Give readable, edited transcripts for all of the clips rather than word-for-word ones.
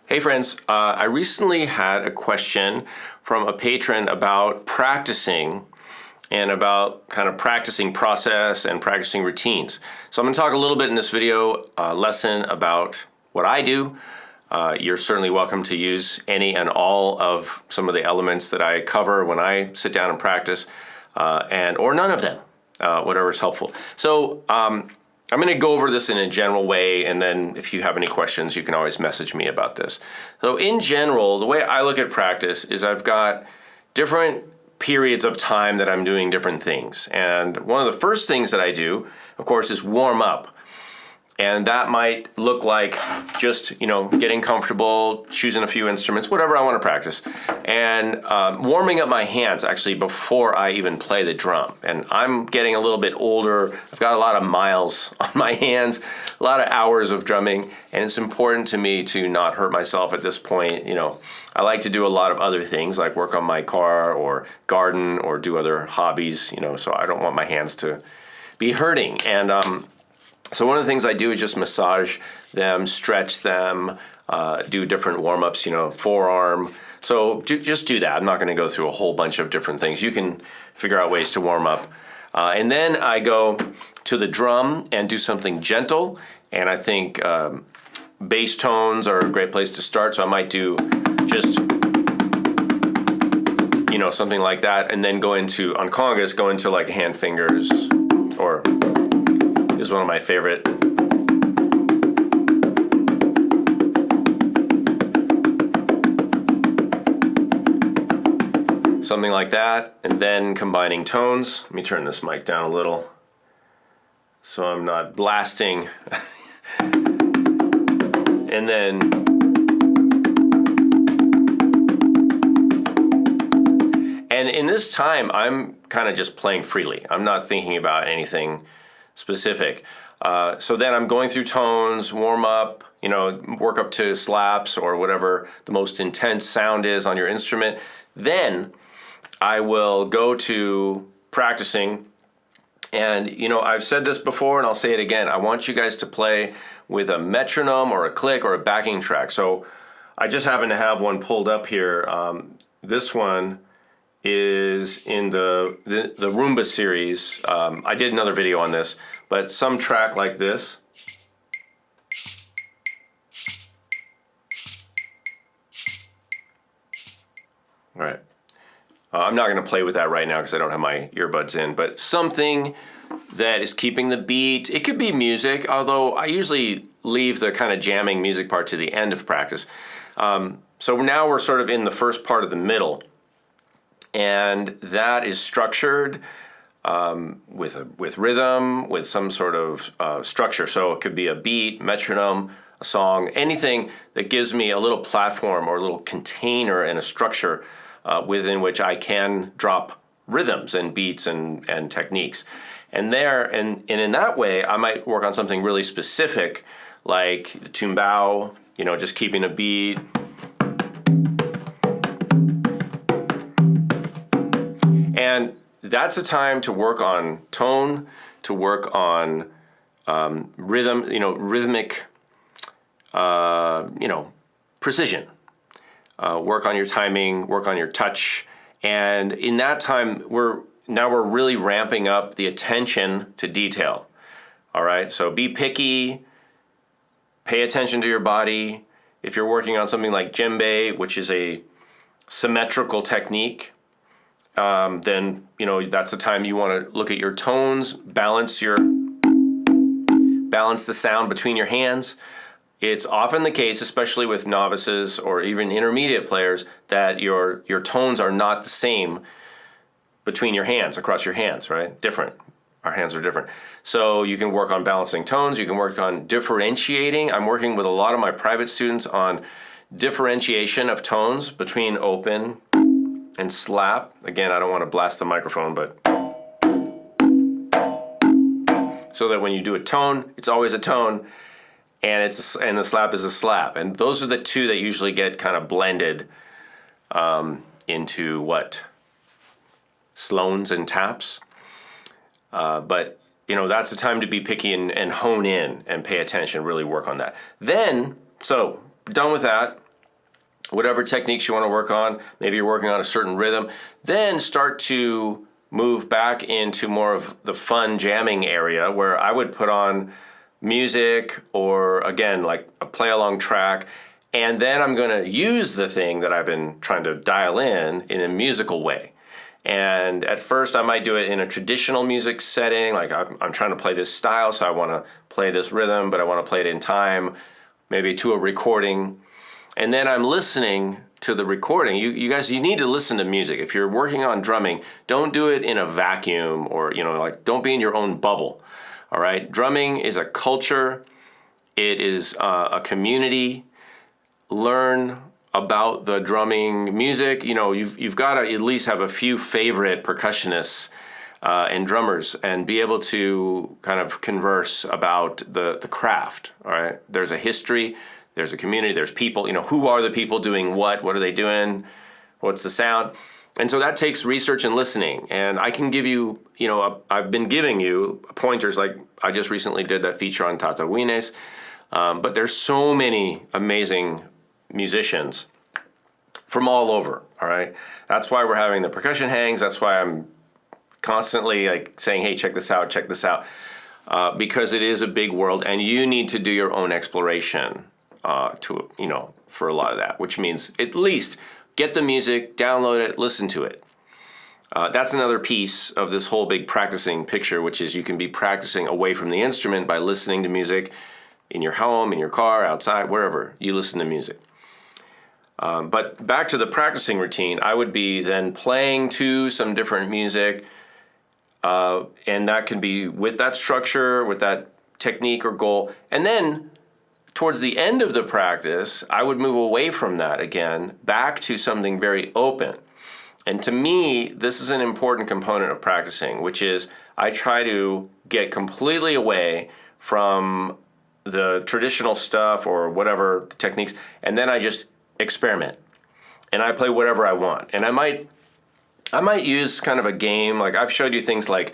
Hey friends, I recently had a question from a patron about practicing and about kind of practicing process and practicing routines. So I'm going to talk a little bit in this video lesson about what I do. You're certainly welcome to use any and all of some of the elements that I cover when I sit down and practice, or none of them, whatever is helpful. So I'm going to go over this in a general way, and then if you have any questions, you can always message me about this. So in general, the way I look at practice is I've got different periods of time that I'm doing different things. And one of the first things that I do, of course, is warm up. And that might look like just, getting comfortable, choosing a few instruments, whatever I want to practice, and warming up my hands actually before I even play the drum. And I'm getting a little bit older. I've got a lot of miles on my hands, a lot of hours of drumming, and it's important to me to not hurt myself at this point. I like to do a lot of other things like work on my car or garden or do other hobbies, so I don't want my hands to be hurting. And so one of the things I do is just massage them, stretch them, do different warm-ups, forearm. So just do that. I'm not going to go through a whole bunch of different things. You can figure out ways to warm up. And then I go to the drum and do something gentle. And I think bass tones are a great place to start. So I might do just, something like that. And then on congas, go into like hand fingers, or is one of my favorite. Something like that, and then combining tones. Let me turn this mic down a little so I'm not blasting. And then in this time, I'm kind of just playing freely. I'm not thinking about anything specific. So then I'm going through tones, warm up, work up to slaps or whatever the most intense sound is on your instrument. Then I will go to practicing. And, I've said this before and I'll say it again. I want you guys to play with a metronome or a click or a backing track. So I just happen to have one pulled up here. This one is in the Roomba series. I did another video on this, but some track like this. All right. I'm not going to play with that right now because I don't have my earbuds in, but something that is keeping the beat. It could be music, although I usually leave the kind of jamming music part to the end of practice. So now we're sort of in the first part of the middle. And that is structured with rhythm, with some sort of structure. So it could be a beat, metronome, a song, anything that gives me a little platform or a little container and a structure within which I can drop rhythms and beats and techniques. And in that way, I might work on something really specific, like the tumbao, just keeping a beat. And that's a time to work on tone, to work on rhythm, rhythmic, precision. Work on your timing, work on your touch. And in that time, we're really ramping up the attention to detail. All right, so be picky, pay attention to your body. If you're working on something like djembe, which is a symmetrical technique, then that's the time you want to look at your tones, balance the sound between your hands. It's often the case, especially with novices or even intermediate players, that your tones are not the same between your hands, across your hands, right? Different. Our hands are different. So you can work on balancing tones. You can work on differentiating. I'm working with a lot of my private students on differentiation of tones between open and slap. Again, I don't want to blast the microphone, but so that when you do a tone, it's always a tone, and the slap is a slap. And those are the two that usually get kind of blended into what? Slones and taps. But that's the time to be picky and hone in and pay attention, really work on that. Then, so done with that. whatever techniques you want to work on. Maybe you're working on a certain rhythm. Then start to move back into more of the fun jamming area where I would put on music or, again, like a play along track. And then I'm going to use the thing that I've been trying to dial in a musical way. And at first I might do it in a traditional music setting, like I'm trying to play this style, so I want to play this rhythm, but I want to play it in time, maybe to a recording. And then I'm listening to the recording. You guys, you need to listen to music. If you're working on drumming, don't do it in a vacuum or, like don't be in your own bubble. All right. Drumming is a culture. It is a community. Learn about the drumming music. You've got to at least have a few favorite percussionists and drummers and be able to kind of converse about the craft. All right. There's a history. There's a community, there's people, who are the people doing what are they doing, what's the sound? And so that takes research and listening. And I can give you, I've been giving you pointers, like I just recently did that feature on Tataouines, but there's so many amazing musicians from all over, all right? That's why we're having the percussion hangs, that's why I'm constantly like saying, hey, check this out, because it is a big world and you need to do your own exploration. For a lot of that, which means at least get the music, download it, listen to it. That's another piece of this whole big practicing picture, which is you can be practicing away from the instrument by listening to music in your home, in your car, outside, wherever you listen to music. But back to the practicing routine, I would be then playing to some different music, and that can be with that structure, with that technique or goal, and then towards the end of the practice, I would move away from that again, back to something very open. And to me, this is an important component of practicing, which is I try to get completely away from the traditional stuff or whatever techniques, and then I just experiment. And I play whatever I want. And I might use kind of a game, like I've showed you things like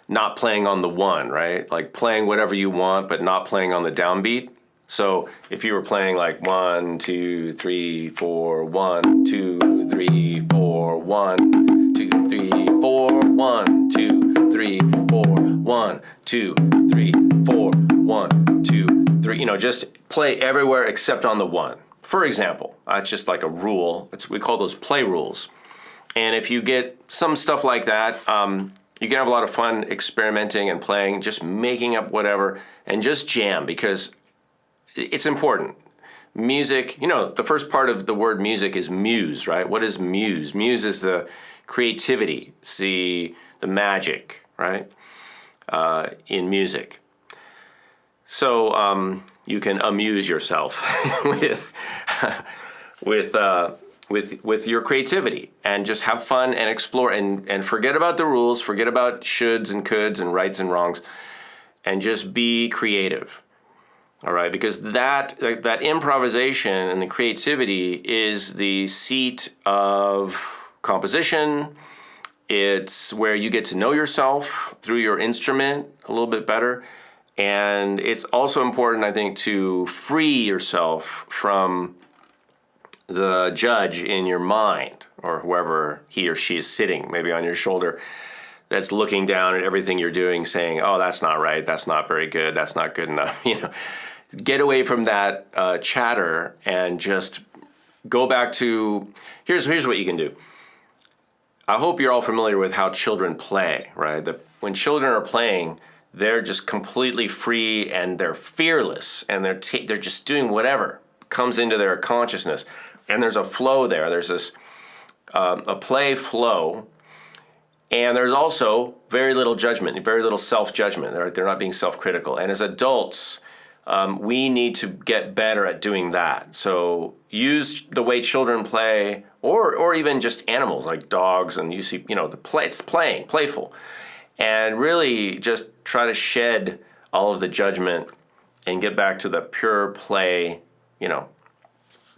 not playing on the one, right? Like playing whatever you want, but not playing on the downbeat. So if you were playing like 1, 2, 3, 4, 1, 2, 3, 4, 1, 2, 3, 4, 1, 2, 3, 4, 1, 2, 3, 4, 1, 2, 3, just play everywhere except on the one. For example, it's just like a rule. We call those play rules. And if you get some stuff like that, you can have a lot of fun experimenting and playing, just making up whatever, and just jam, because it's important. Music, the first part of the word music is muse, right? What is muse? Muse is the creativity, it's the magic, right? In music. So you can amuse yourself with your creativity and just have fun and explore and forget about the rules, forget about shoulds and coulds and rights and wrongs, and just be creative. All right, because that improvisation and the creativity is the seat of composition. It's where you get to know yourself through your instrument a little bit better. And it's also important, I think, to free yourself from the judge in your mind, or whoever he or she is sitting, maybe on your shoulder, that's looking down at everything you're doing, saying, oh, that's not right, that's not very good, that's not good enough, Get away from that chatter and just go back to, here's what you can do. I hope you're all familiar with how children play, right? When children are playing, they're just completely free and they're fearless and they're just doing whatever comes into their consciousness. And there's a flow there. There's this a play flow, and there's also very little judgment, very little self-judgment. They're not being self-critical. And as adults, we need to get better at doing that. So use the way children play, or even just animals like dogs, and you see, the play. It's playing, playful, and really just try to shed all of the judgment and get back to the pure play,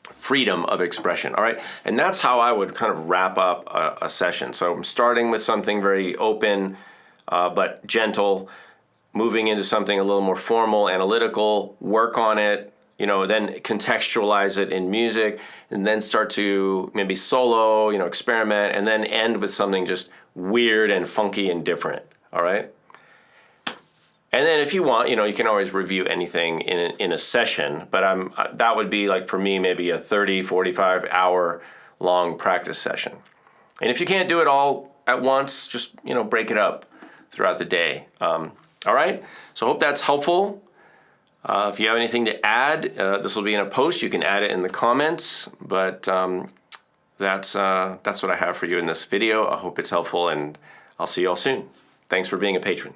freedom of expression. All right, and that's how I would kind of wrap up a session. So I'm starting with something very open, but gentle. Moving into something a little more formal, analytical, work on it, then contextualize it in music, and then start to maybe solo, experiment, and then end with something just weird and funky and different, all right? And then if you want, you can always review anything in a session, but that would be like for me maybe a 30, 45 hour long practice session. And if you can't do it all at once, just break it up throughout the day. All right, so I hope that's helpful. If you have anything to add, this will be in a post. You can add it in the comments, but that's what I have for you in this video. I hope it's helpful, and I'll see you all soon. Thanks for being a patron.